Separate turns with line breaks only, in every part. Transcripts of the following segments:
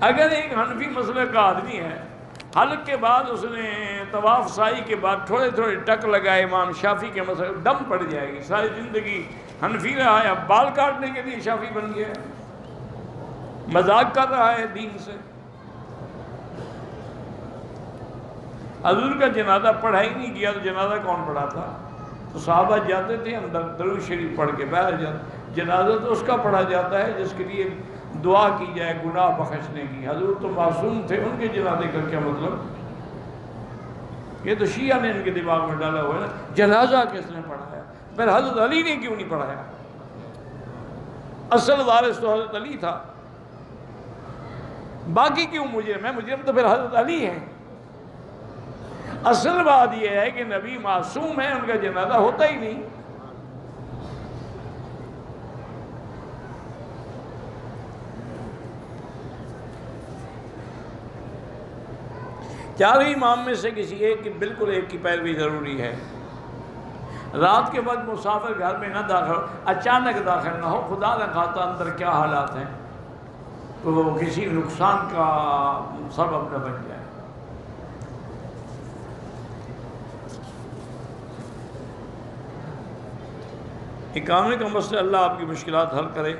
اگر ایک حنفی مسلک کا آدمی ہے، حلق کے بعد اس نے طواف سائی کے بعد تھوڑے تھوڑے ٹک لگائے، امام شافعی کے مسلک دم پڑ جائے گی، ساری زندگی حنفی رہا ہے، اب بال کاٹنے کے لیے شافعی بن گیا ہے، مذاق کر رہا ہے دین سے۔ حضور کا جنازہ پڑھا ہی نہیں کیا تو جنازہ کون پڑھاتا؟ تو صحابہ جاتے تھے اندر درود شریف پڑھ کے باہر جاتے۔ جنازہ تو اس کا پڑھا جاتا ہے جس کے لیے دعا کی جائے گناہ بخشنے کی۔ حضور تو معصوم تھے، ان کے جنازے کا کیا مطلب؟ یہ تو شیعہ نے ان کے دماغ میں ڈالا ہوا ہے نا، جنازہ کس نے پڑھایا؟ پھر حضرت علی نے کیوں نہیں پڑھایا؟ اصل وارث تو حضرت علی تھا، باقی کیوں مجرم ہے؟ مجرم تو پھر حضرت علی ہے۔ اصل بات یہ ہے کہ نبی معصوم ہے، ان کا جنازہ ہوتا ہی نہیں۔ چاروں امام میں سے کسی ایک کی، بالکل ایک کی پیروی ضروری ہے۔ رات کے وقت مسافر گھر میں نہ داخل ہو، اچانک داخل نہ ہو، خدا نہ خواستہ اندر کیا حالات ہیں تو کسی نقصان کا سبب نہ بن جائے۔ اقامے کا مسئلہ، اللہ آپ کی مشکلات حل کرے۔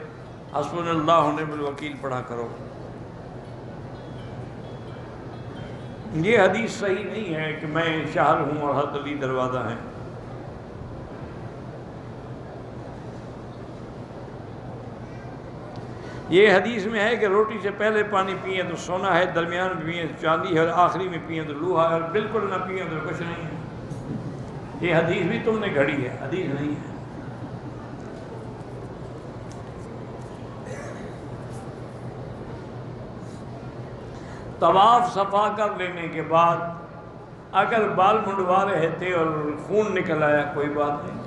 حسبنا اللہ و نعم الوکیل پڑھا کرو۔ یہ حدیث صحیح نہیں ہے کہ میں شہر ہوں اور حضرت علی دروازہ ہیں۔ یہ حدیث میں ہے کہ روٹی سے پہلے پانی پئیں تو سونا ہے، درمیان میں پئیں تو چاندی ہے، اور آخری میں پئیں تو لوہا ہے، اور بالکل نہ پئیں تو کچھ نہیں ہے۔ یہ حدیث بھی تم نے گھڑی ہے، حدیث نہیں ہے۔ طواف صفا کر لینے کے بعد اگر بال منڈوا رہے تھے اور خون نکل آیا، کوئی بات نہیں۔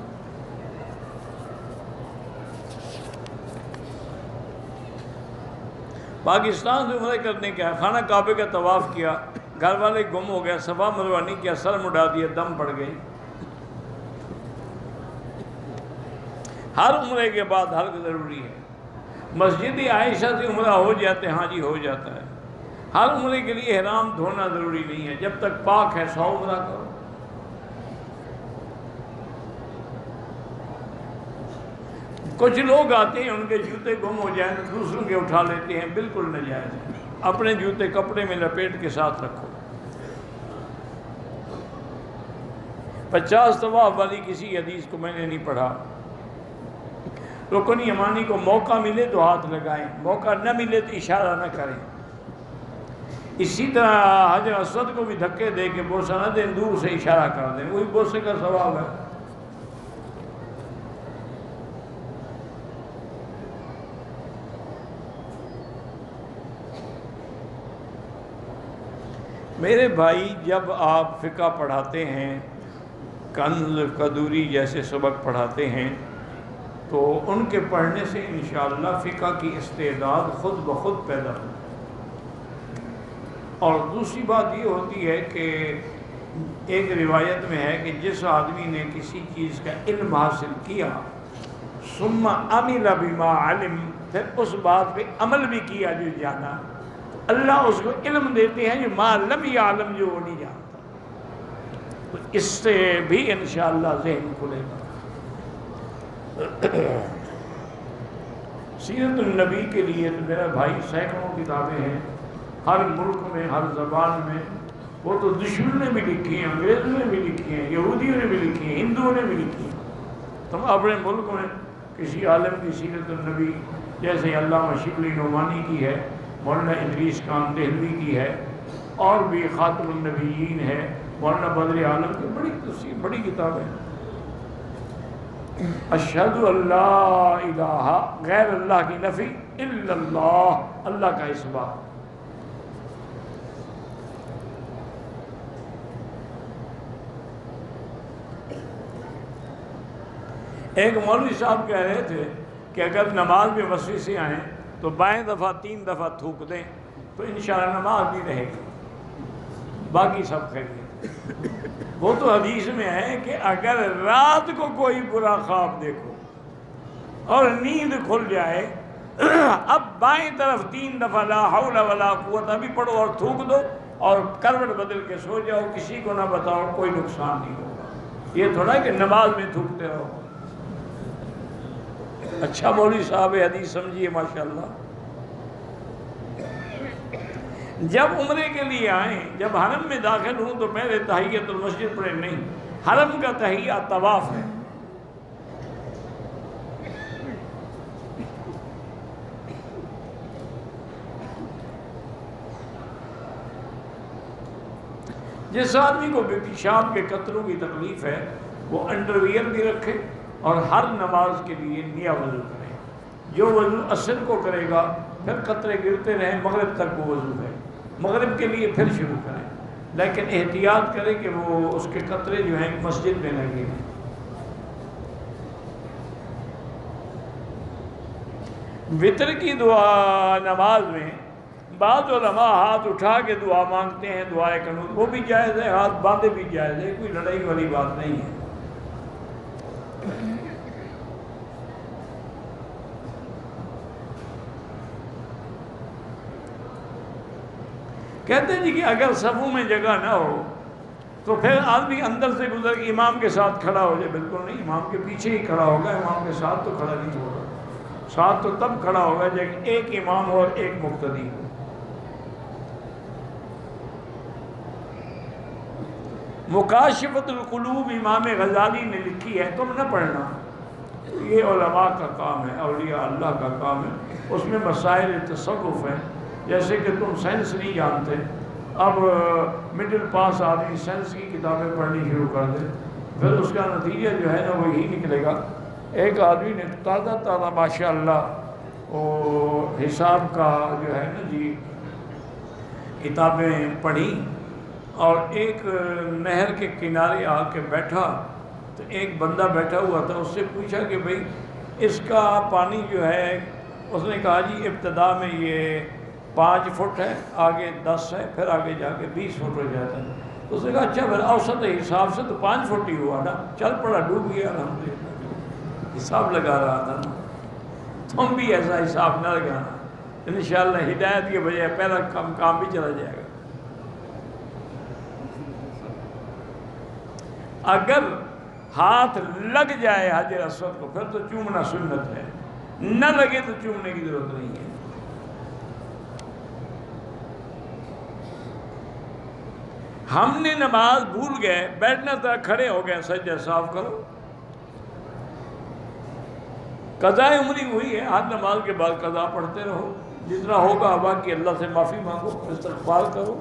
پاکستان سے عمرہ کرنے گیا، خانہ کعبے کا طواف کیا، گھر والے گم ہو گیا، صفا مروہ نہیں کیا، سر مڈا دیا، دم پڑ گئی۔ ہر عمرے کے بعد حلق ضروری ہے۔ مسجد عائشہ سے عمرہ ہو جاتے ہیں، ہاں جی ہو جاتا ہے۔ ہر عمرے کے لیے احرام دھونا ضروری نہیں ہے، جب تک پاک ہے 100 عمرہ کرو۔ کچھ لوگ آتے ہیں ان کے جوتے گم ہو جائیں تو دوسروں کے اٹھا لیتے ہیں، بالکل ناجائز ہے۔ اپنے جوتے کپڑے میں لپیٹ کے ساتھ رکھو۔ 50 طواف والی کسی حدیث کو میں نے نہیں پڑھا۔ رکن یمانی کو موقع ملے تو ہاتھ لگائیں، موقع نہ ملے تو اشارہ نہ کریں۔ اسی طرح حجر اسود کو بھی دھکے دے کے بوسہ نہ دیں، دور سے اشارہ کر دیں، وہی بوسے کا ثواب ہے۔ میرے بھائی، جب آپ فقہ پڑھاتے ہیں، کنز قدوری جیسے سبق پڑھاتے ہیں، تو ان کے پڑھنے سے انشاءاللہ فقہ کی استعداد خود بخود پیدا ہوتی ہے۔ اور دوسری بات یہ ہوتی ہے کہ ایک روایت میں ہے کہ جس آدمی نے کسی چیز کا علم حاصل کیا، ثم عمل بما علم، پھر اس بات پہ عمل بھی کیا جو جانا، اللہ اس کو علم دیتے ہیں جو ما لم یعلم، جو وہ نہیں جانتا۔ تو اس سے بھی انشاءاللہ ذہن کھلے گا۔ سیرت النبی کے لیے تو میرا بھائی سینکڑوں کتابیں ہیں، ہر ملک میں، ہر زبان میں۔ وہ تو دشمن نے بھی لکھی ہیں، انگریزوں نے بھی لکھی ہیں، یہودیوں نے بھی لکھی ہیں، ہندوؤں نے بھی لکھی ہیں۔ تم اپنے ملک میں کسی عالم کی سیرت النبی، جیسے علامہ شبلی نعمانی کی ہے، مولانا ادریس خان دہلوی کی ہے، اور بھی خاتم النبیین ہے، مولانا بدر عالم کی بڑی تفسیر، بڑی کتابیں ہیں۔ اشہد اللہ الہ، غیر اللہ کی نفی، الا اللہ، اللہ کا اثبات۔ ایک مولوی صاحب کہہ رہے تھے کہ اگر نماز میں وسوسے آئیں تو بائیں دفعہ 3 دفعہ تھوک دیں تو انشاءاللہ نماز نہیں رہے گی، باقی سب خیریت۔ وہ تو حدیث میں ہے کہ اگر رات کو کوئی برا خواب دیکھو اور نیند کھل جائے اب بائیں طرف 3 دفعہ لا حول ولا قوت ابھی پڑھو اور تھوک دو اور کروٹ بدل کے سو جاؤ، کسی کو نہ بتاؤ، کوئی نقصان نہیں ہوگا۔ یہ تھوڑا کہ نماز میں تھوکتے رہو۔ اچھا مولوی صاحب حدیث سمجھیے ماشاءاللہ۔ جب عمرے کے لیے آئیں، جب حرم میں داخل ہوں تو پہلے تحیۃ المسجد پڑھیں، نہیں، حرم کا تحیہ طواف ہے۔ جس آدمی کو بھی پیشاب کے قطروں کی تکلیف ہے وہ انڈر ویئر بھی رکھے اور ہر نماز کے لیے نیا وضو کرے۔ جو وضو عصر کو کرے گا پھر قطرے گرتے رہیں مغرب تک وہ وضو ہے، مغرب کے لیے پھر شروع کریں، لیکن احتیاط کرے کہ وہ اس کے قطرے جو ہیں مسجد میں نہ گریں۔ وطر کی دعا نماز میں بعض علماء ہاتھ اٹھا کے دعا مانگتے ہیں، دعائے قنوت، وہ بھی جائز ہے، ہاتھ باندھے بھی جائز ہے، کوئی لڑائی والی بات نہیں ہے۔ کہتے ہیں جی کہ اگر صفوں میں جگہ نہ ہو تو پھر آدمی اندر سے گزر کے امام کے ساتھ کھڑا ہو جائے۔ بالکل نہیں، امام کے پیچھے ہی کھڑا ہوگا، امام کے ساتھ تو کھڑا نہیں ہوگا۔ ساتھ تو تب کھڑا ہوگا جب ایک امام ہو اور ایک مقتدی ہو۔ مکاشفۃ القلوب امام غزالی نے لکھی ہے، تم نہ پڑھنا، یہ علماء کا کام ہے، اولیاء اللہ کا کام ہے۔ اس میں مسائل تصوف ہیں، جیسے کہ تم سائنس نہیں جانتے، اب مڈل پاس آدمی سائنس کی کتابیں پڑھنی شروع کر دے، پھر اس کا نتیجہ جو ہے نا وہ یہی نکلے گا۔ ایک آدمی نے تازہ ماشاءاللہ وہ حساب کا جو ہے نا جی کتابیں پڑھی، اور ایک نہر کے کنارے آ کے بیٹھا تو ایک بندہ بیٹھا ہوا تھا، اس سے پوچھا کہ بھئی اس کا پانی جو ہے، اس نے کہا جی ابتدا میں یہ 5 فٹ ہے، آگے 10 ہے، پھر آگے جا کے 20 فٹ ہو جاتا ہے۔ تو اس نے کہا اچھا پھر اوسط حساب سے تو 5 فٹ ہی ہوا نا، چل پڑا، ڈوب گیا الحمدللہ۔ حساب لگا رہا تھا نا، تم بھی ایسا حساب نہ لگانا، انشاءاللہ ہدایت کے بجائے پہلا کام بھی چلا جائے گا۔ اگر ہاتھ لگ جائے حجر اسود کو پھر تو چومنا سنت ہے، نہ لگے تو چومنے کی ضرورت نہیں ہے۔ ہم نے نماز بھول گئے، بیٹھنا تھا، کھڑے ہو گئے، سجدہ صاف کرو، قضاء عمری ہوئی ہے، ہر نماز کے بعد قضا پڑھتے رہو، جتنا ہوگا باقی اللہ سے معافی مانگو، استغفار کرو۔